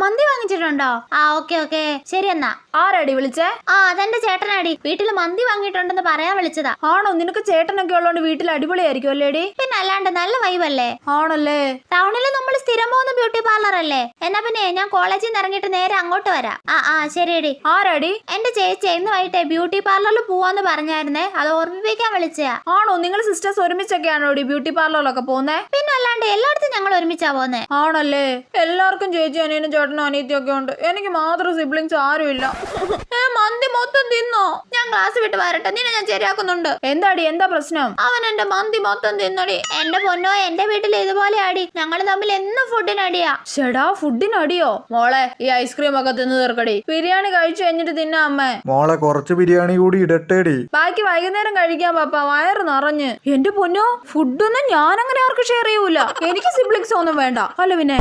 മന്തി വാങ്ങിച്ചിട്ടുണ്ടോ? ആ okay okay ശരി എന്നാ. ആരാടി വിളിച്ചേ? അതെന്റെ ചേട്ടനാടി. വീട്ടിൽ മന്തി വാങ്ങിയിട്ടുണ്ടെന്ന് പറയാൻ വിളിച്ചതാ. ആണോ? നിനക്ക് ചേട്ടനൊക്കെ ഉള്ളോണ്ട് വീട്ടിൽ അടിപൊളിയായിരിക്കും അല്ലേടി? പിന്നെ അല്ലാണ്ട് നല്ല വൈബല്ലേ. ആണല്ലേ? ടൗണിൽ നമ്മൾ സ്ഥിരം പോകുന്ന ബ്യൂട്ടി പാർലർ അല്ലേ. എന്നാ പിന്നെ ഞാൻ കോളേജിൽ നിന്ന് ഇറങ്ങിയിട്ട് നേരെ അങ്ങോട്ട് വരാം. ശരിയടി. ആരാടി? എന്റെ ചേച്ചി ഇന്ന് വൈകിട്ടേ ബ്യൂട്ടി പാർലറിൽ പോവാന്ന് പറഞ്ഞായിരുന്നേ, അത് ഓർമ്മിപ്പിക്കാൻ വിളിച്ചയാ. ആണോ? നിങ്ങൾ സിസ്റ്റേഴ്സ് ഒരുമിച്ചൊക്കെയാണോ വീട്ടി പാർലറിലൊക്കെ പോകുന്നേ? പിന്നെ അല്ലാണ്ട് എല്ലായിടത്തും ഞങ്ങൾ ഒരുമിച്ചാ പോന്നെ. ആണല്ലേ? എല്ലാവർക്കും ചേച്ചി അനിയനും ചേട്ടനും അനിയത്തിയും ഒക്കെ ഉണ്ട്. എനിക്ക് മാത്രം സിബ്ലിങ്സ് ആരുമില്ല. മന്തി മൊത്തം തിന്നോ? ഞാൻ ക്ലാസ് വിട്ട് വരട്ടെ, നിന്നെ ഞാൻ ശരിയാക്കുന്നുണ്ട്. എന്താടി, എന്താ പ്രശ്നം? അവൻ എന്റെ മന്തി മൊത്തം തിന്നടി. എന്റെ പൊന്നോ, എന്റെ വീട്ടിൽ ഇതുപോലെ അടി. ഞങ്ങൾ തമ്മിൽ എന്നും ഫുഡിനടിയാ. ഷെടാ, ഫുഡിനടിയോ? മോളെ, ഈ ഐസ്ക്രീം ഒക്കെ തിന്ന് തീർക്കടി. ബിരിയാണി കഴിച്ചു കഴിഞ്ഞിട്ട് തിന്നാ അമ്മേ. മോളെ, കുറച്ച് ബിരിയാണി കൂടി ഇടട്ടേടി. ബാക്കി വൈകുന്നേരം കഴിക്കാൻ പാപ്പ, വയറ് നിറഞ്ഞ്. എന്റെ പൊന്നോ, ഫുഡൊന്നും ഞാൻ അങ്ങനെ ആർക്കും ഷെയർ ചെയ്യൂല. എനിക്ക് സിബ്ലിങ്സ് ഒന്നും വേണ്ട. അല്ല പിന്നെ